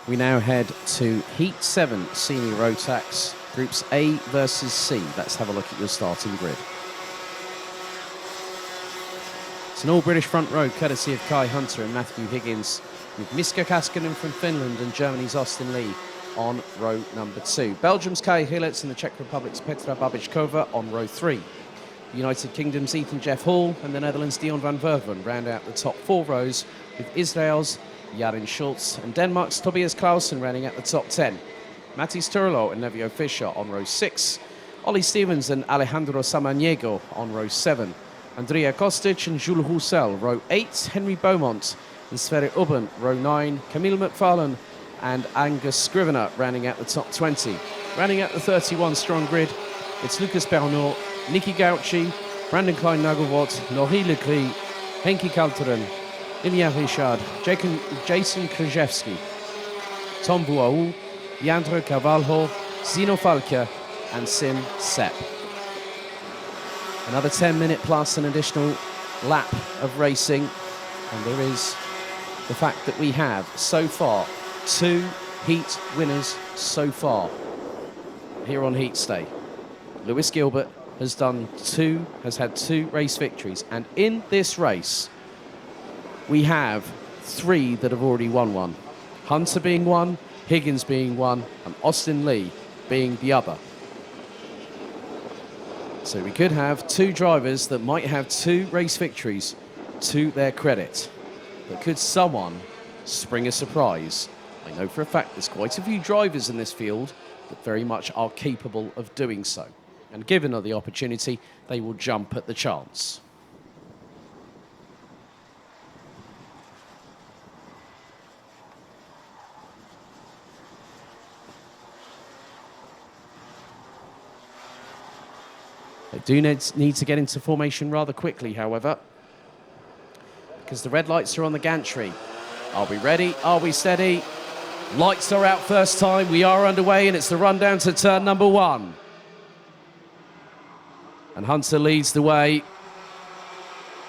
We now head to Heat 7 Senior Rotax, Groups A versus C. Let's have a look at your starting grid. It's an all-British front row, courtesy of Kai Hunter and Matthew Higgins, with Miska Kaskinen from Finland and Germany's Austin Lee on row number 2. Belgium's Kai Hilets and the Czech Republic's Petra Babičková on row 3. The United Kingdom's Ethan Jeff Hall and the Netherlands' Dion van Verven round out the top 4 rows, with Israel's Jarin Schultz and Denmark's Tobias Clausen rounding out the top 10. Matis Turlo and Nevio Fischer on row 6. Ollie Stevens and Alejandro Samaniego on row 7. Andrea Kostic and Jules Roussel, row 8. Henry Beaumont and Sverre Ubben, row 9. Camille McFarlane and Angus Scrivener rounding out the top 20. Rounding out the 31-strong grid, it's Lucas Bernot, Niki Gauci, Brandon Klein-Nagelvoort, Nori Legris, Henki Kalteren, Ilya Richard, Jason Krzyzewski, Tom Vuaou, Leandro Carvalho, Zino Falker and Sim Sepp. Another 10-minute plus an additional lap of racing, and there is the fact that we have so far 2 heat winners so far here on Heat Stay. Lewis Gilbert has had 2 race victories, and in this race we have 3 that have already won one. Hunter being one, Higgins being one, and Austin Lee being the other. So we could have 2 drivers that might have 2 race victories to their credit. But could someone spring a surprise? I know for a fact there's quite a few drivers in this field that very much are capable of doing so. And given the opportunity, they will jump at the chance. They do need to get into formation rather quickly, however, because the red lights are on the gantry. Are we ready? Are we steady? Lights are out first time. We are underway, and it's the run down to turn number 1. And Hunter leads the way.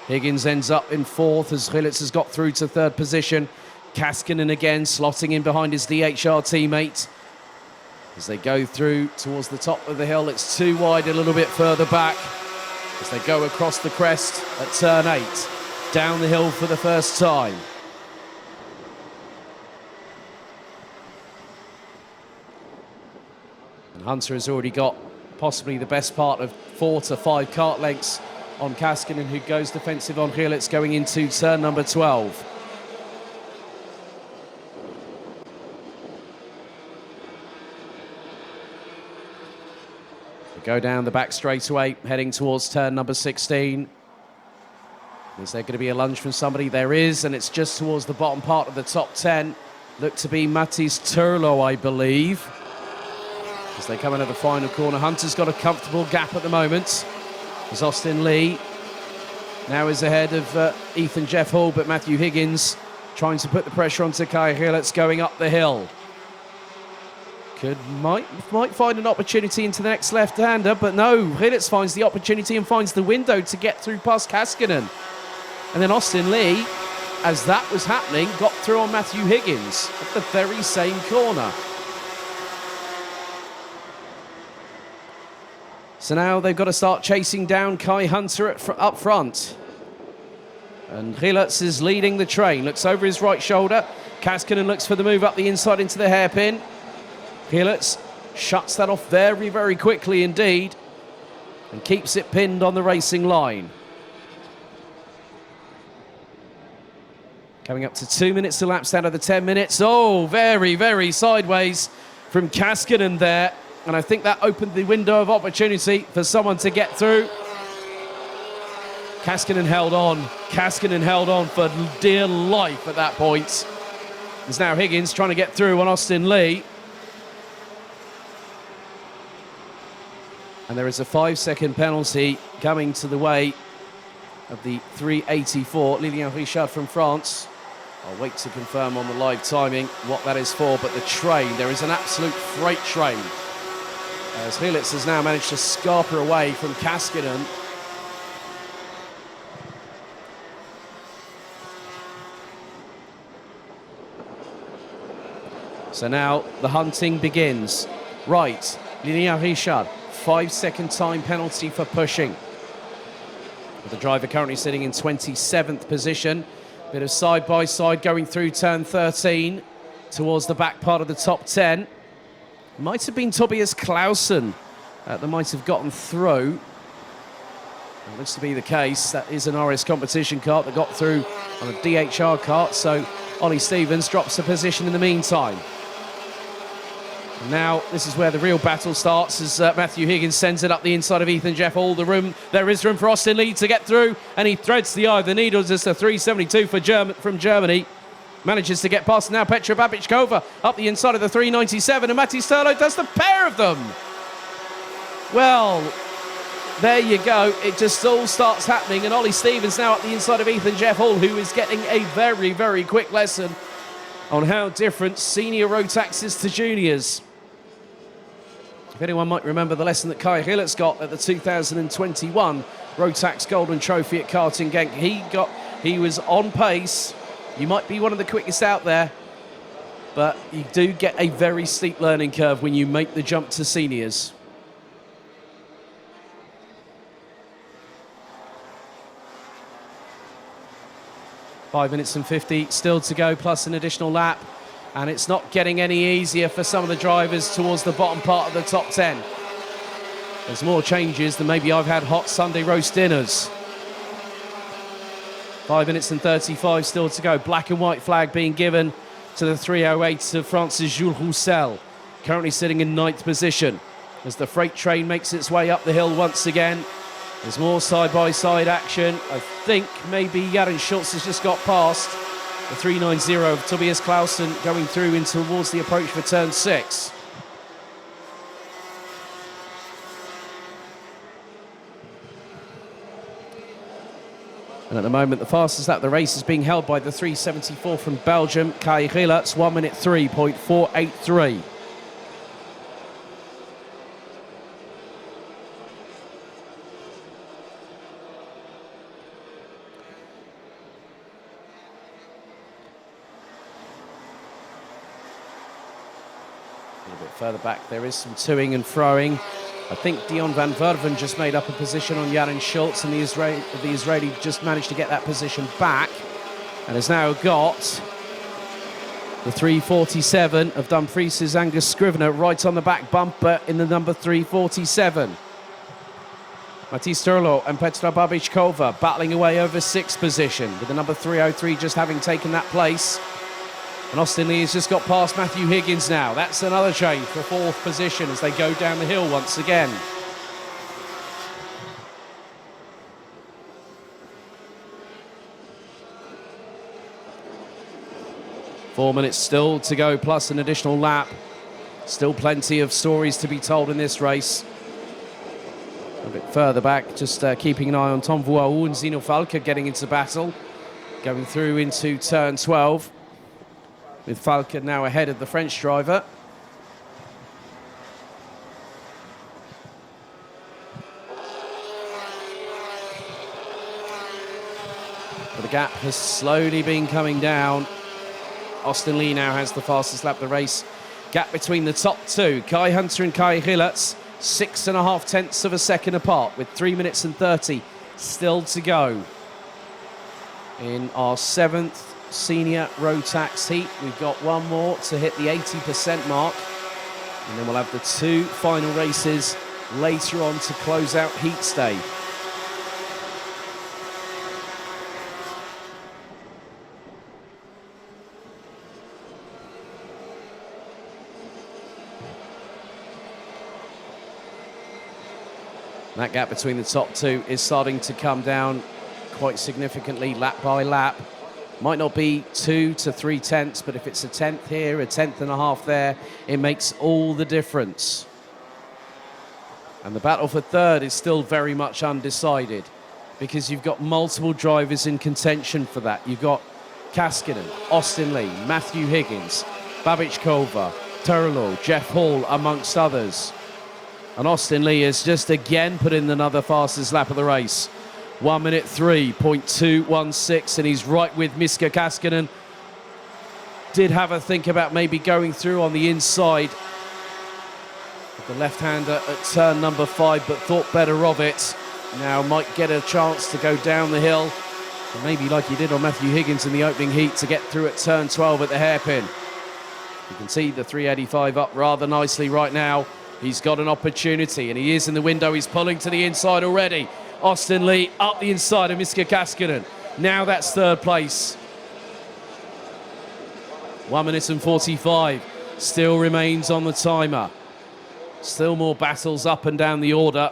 Higgins ends up in 4th as Hilets has got through to 3rd position. Kaskinen again slotting in behind his DHR teammate. As they go through towards the top of the hill, it's too wide a little bit further back as they go across the crest at turn 8, down the hill for the first time. And Hunter has already got possibly the best part of 4 to 5 kart lengths on Kaskinen, who goes defensive on Hilets going into turn number 12. Go down the back straightaway, heading towards turn number 16. Is there going to be a lunge from somebody? There is, and it's just towards the bottom part of the top 10. Look to be Matis Turlo, I believe. As they come into the final corner, Hunter's got a comfortable gap at the moment. As Austin Lee now is ahead of Ethan Jeff Hall, but Matthew Higgins trying to put the pressure onto Kai Hilets going up the hill. Might find an opportunity into the next left-hander, but no, Hilets finds the opportunity and finds the window to get through past Kaskinen. And then Austin Lee, as that was happening, got through on Matthew Higgins at the very same corner. So now they've got to start chasing down Kai Hunter up front. And Hilets is leading the train, looks over his right shoulder. Kaskinen looks for the move up the inside into the hairpin. Hilets shuts that off very, very quickly indeed and keeps it pinned on the racing line. Coming up to 2 minutes elapsed out of the 10 minutes. Oh, very, very sideways from Kaskinen there. And I think that opened the window of opportunity for someone to get through. Kaskinen held on. Kaskinen held on for dear life at that point. There's now Higgins trying to get through on Austin Lee. And there is a 5-second penalty coming to the way of the 384. Lilian Richard from France. I'll wait to confirm on the live timing what that is for, but the train, there is an absolute freight train. As Hilets has now managed to scarper away from Kaskinen. So now the hunting begins. Right, Lilia Richard, 5-second time penalty for pushing. The driver currently sitting in 27th position. Bit of side-by-side going through turn 13 towards the back part of the top 10. Might have been Tobias Clausen that might have gotten through. It looks to be the case. That is an RS competition kart that got through on a DHR kart. So Ollie Stevens drops a position in the meantime. And now this is where the real battle starts as Matthew Higgins sends it up the inside of Ethan Jeff. All the room. There is room for Austin Lee to get through, and he threads the eye of the needle. Just a 372 from Germany. Manages to get past now Petra Babichkova up the inside of the 397, and Matti Sterlo does the pair of them. Well, there you go. It just all starts happening, and Ollie Stevens now up the inside of Ethan Jeff Hall, who is getting a very, very quick lesson on how different senior Rotax is to juniors. If anyone might remember the lesson that Kai Hillertz got at the 2021 Rotax Golden Trophy at Karting Genk, he was on pace. You might be one of the quickest out there, but you do get a very steep learning curve when you make the jump to seniors. Five minutes and 50 still to go, plus an additional lap. And it's not getting any easier for some of the drivers towards the bottom part of the top 10. There's more changes than maybe I've had hot Sunday roast dinners. 5 minutes and 35 still to go. Black and white flag being given to the 308 of France's Jules Roussel, currently sitting in 9th position. As the freight train makes its way up the hill once again, there's more side-by-side action. I think maybe Jaren Schultz has just got past the 390 of Tobias Clausen going through in towards the approach for turn 6. And at the moment, the fastest lap of the race is being held by the 374 from Belgium, Kai Hillertz, 1 minute 3.483. A little bit further back, there is some toing and froing. I think Dion van Verven just made up a position on Jaren Schultz, and the Israeli just managed to get that position back and has now got the 347 of Dumfries' Angus Scrivener right on the back bumper in the number 347. Matti Sterlo and Petra Babichkova battling away over 6th position, with the number 303 just having taken that place. And Austin Lee has just got past Matthew Higgins now. That's another change for 4th position as they go down the hill once again. Four minutes still to go, plus an additional lap. Still plenty of stories to be told in this race. A bit further back, just keeping an eye on Tom Vuau and Zino Falca getting into battle. Going through into turn 12. With Falca now ahead of the French driver. But the gap has slowly been coming down. Austin Lee now has the fastest lap of the race. Gap between the top two, Kai Hunter and Kai Hillertz, 6.5 tenths of a second apart, with 3 minutes and 30 still to go. In our 7th senior Rotax heat, we've got one more to hit the 80% mark, and then we'll have the 2 final races later on to close out heat stay. That gap between the top 2 is starting to come down quite significantly lap by lap. Might not be 2 to 3 tenths, but if it's a tenth here, a tenth and a half there, it makes all the difference. And the battle for 3rd is still very much undecided, because you've got multiple drivers in contention for that. You've got Kaskinen, Austin Lee, Matthew Higgins, Babichkova, Turlo, Jeff Hall, amongst others. And Austin Lee has just again put in another fastest lap of the race. 1 minute 3.216, and he's right with Miska Kaskinen. did have a think about maybe going through on the inside of the left-hander at turn number 5, but thought better of it. Now might get a chance to go down the hill, and maybe like he did on Matthew Higgins in the opening heat, to get through at turn 12 at the hairpin. You can see the 385 up rather nicely right now. He's got an opportunity, and he is in the window. He's pulling to the inside already. Austin Lee up the inside of Miska Kaskinen. Now that's third place. 1 minute and 45 still remains on the timer. Still more battles up and down the order.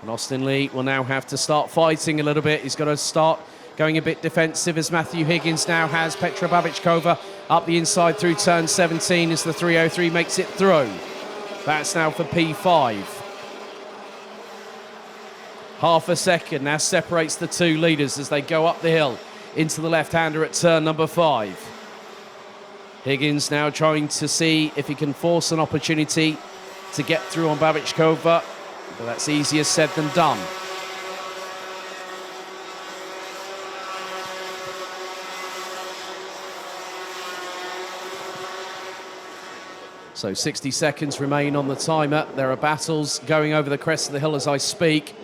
And Austin Lee will now have to start fighting a little bit. He's got to start going a bit defensive, as Matthew Higgins now has. Petra Babichkova up the inside through turn 17 as the 303 makes it through. That's now for P5. Half a second now separates the two leaders as they go up the hill into the left-hander at turn number 5. Higgins now trying to see if he can force an opportunity to get through on Babichkova, but that's easier said than done. So 60 seconds remain on the timer. There are battles going over the crest of the hill as I speak.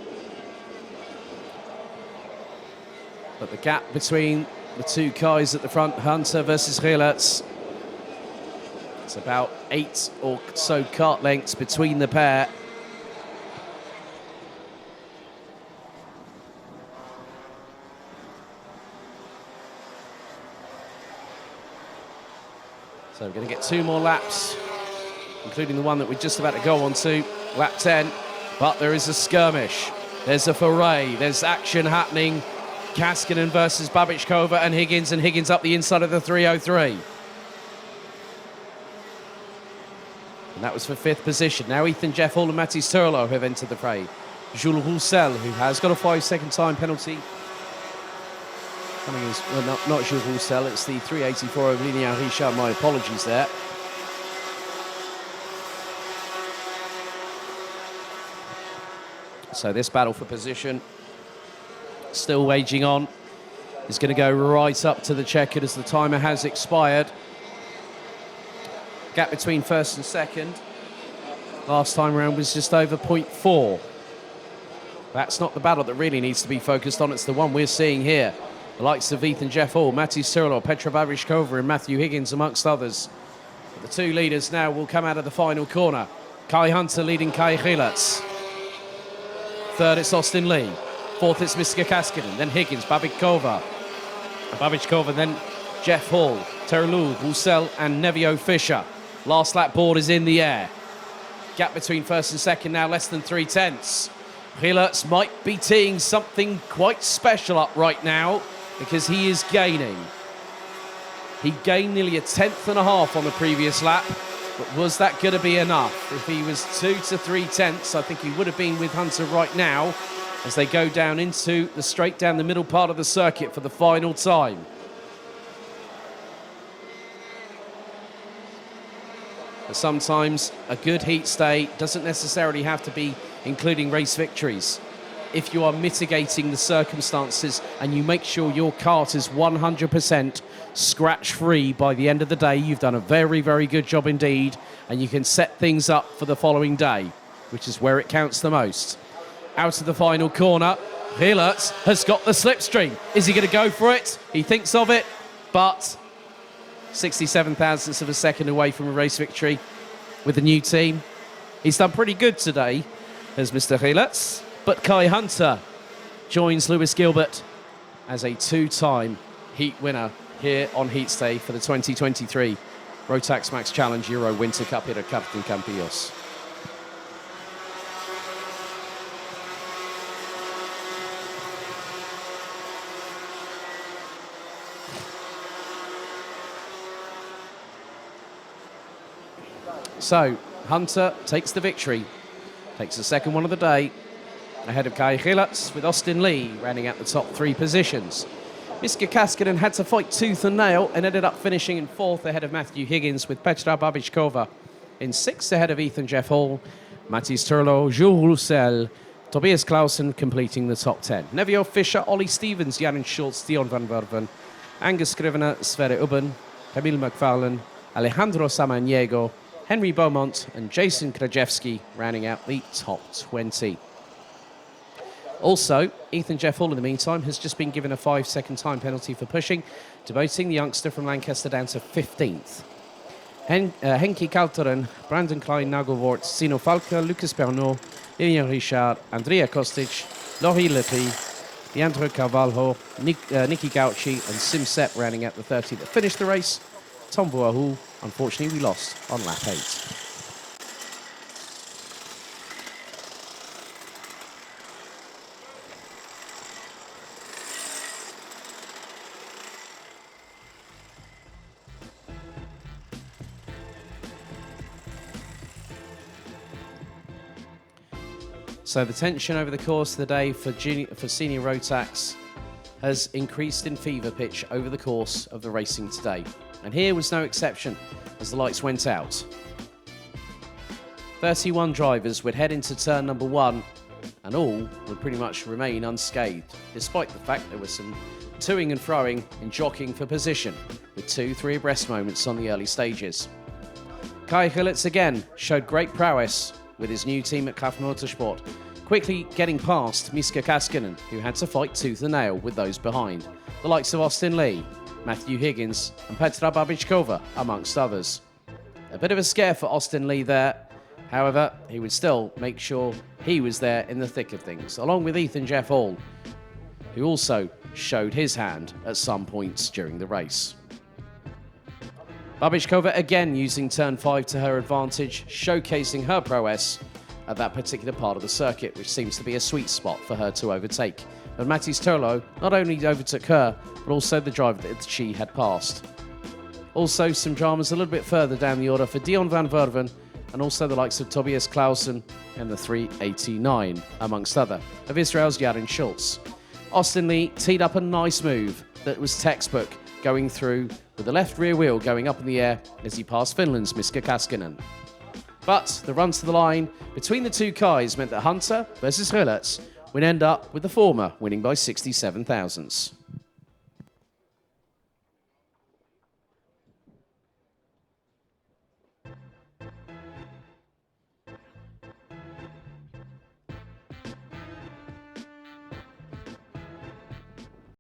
But the gap between the two guys at the front, Hunter versus Gielert, it's about 8 or so kart lengths between the pair. So we're going to get 2 more laps, including the one that we're just about to go on to, lap 10. But there is a skirmish. There's a foray. There's action happening. Kaskinen versus Babichkova and Higgins up the inside of the 303. And that was for 5th position. Now Ethan Jeff Hall and Mathis Turlo have entered the fray. Jules Roussel, who has got a 5-second time penalty. Coming as, well, not Jules Roussel, it's the 384 of Linéa Richard. My apologies there. So this battle for position still waging on. Is going to go right up to the checkered as the timer has expired. Gap between first and second last time around was just over 0.4. That's not the battle that really needs to be focused on. It's the one we're seeing here. The likes of Ethan Jeff Hall, Mathis Turlo, Petra Babichkova and Matthew Higgins amongst others. But the two leaders now will come out of the final corner. Kai Hunter leading Kai Gielert. Third it's Austin Lee. Fourth it's Miska Kaskinen, then Higgins, Babichkova, then Jeff Hall, Terlou, Roussel and Nevio Fischer. Last lap board is in the air. Gap between first and second now less than 3/10. Gielert might be teeing something quite special up right now because he is gaining. He gained nearly 1/10 and a half on the previous lap, but was that going to be enough? If he was 2 to 3/10, I think he would have been with Hunter right now as they go down into the straight down the middle part of the circuit for the final time. But sometimes a good heat stay doesn't necessarily have to be including race victories. If you are mitigating the circumstances and you make sure your kart is 100% scratch-free by the end of the day, you've done a very, very good job indeed, and you can set things up for the following day, which is where it counts the most. Out of the final corner, Gielert has got the slipstream. Is he going to go for it? He thinks of it, but 67 thousandths of a second away from a race victory with the new team. He's done pretty good today as Mr. Gielert, but Kai Hunter joins Lewis Gilbert as a 2-time heat winner here on Heats Day for the 2023 Rotax Max Challenge Euro Winter Cup here at Campillos. So, Hunter takes the victory, takes the second one of the day, ahead of Kai Gielert, with Austin Lee rounding out the top 3 positions. Miska Kaskinen had to fight tooth and nail and ended up finishing in 4th ahead of Matthew Higgins, with Petra Babichkova in 6th ahead of Ethan Jeff Hall, Mathis Turlo, Jules Roussel, Tobias Clausen completing the top 10. Nevio Fischer, Ollie Stevens, Jan Schultz, Dion van Werven Angus Scrivener, Sverre Ubben, Camille McFarlane, Alejandro Samaniego, Henry Beaumont and Jason Krajewski rounding out the top 20. Also, Ethan Jeff Hall in the meantime has just been given a 5-second time penalty for pushing, demoting the youngster from Lancaster down to 15th. Henki Kaltonen, Brandon Klein, Nagelvort, Sino Falca, Lucas Pernod, Lilian Richard, Andrea Kostic, Laurie Lepri, Leandro Carvalho, Nicky Gauci and Sim Sepp rounding out the 30 that finished the race. Tom Boahou, unfortunately, we lost on lap 8. So the tension over the course of the day for senior Rotax has increased in fever pitch over the course of the racing today. And here was no exception as the lights went out. 31 drivers would head into turn number 1 and all would pretty much remain unscathed, despite the fact there was some toing and froing and jockeying for position, with 2-3 abreast moments on the early stages. Kai Hulitz again showed great prowess with his new team at Kraft Motorsport, quickly getting past Miska Kaskinen, who had to fight tooth and nail with those behind, the likes of Austin Lee, Matthew Higgins and Petra Babichkova, amongst others. A bit of a scare for Austin Lee there. However, he would still make sure he was there in the thick of things, along with Ethan Jeff Hall, who also showed his hand at some points during the race. Babichkova again using turn 5 to her advantage, showcasing her prowess at that particular part of the circuit, which seems to be a sweet spot for her to overtake. But Mattis Turlo not only overtook her, but also the driver that she had passed. Also some dramas a little bit further down the order for Dion van Verven, and also the likes of Tobias Clausen and the 389, amongst other, of Israel's Yarin Schultz. Austin Lee teed up a nice move that was textbook, going through with the left rear wheel going up in the air as he passed Finland's Miska Kaskinen. But the run to the line between the two Kais meant that Hunter versus Hulitz would end up with the former winning by 67 thousandths.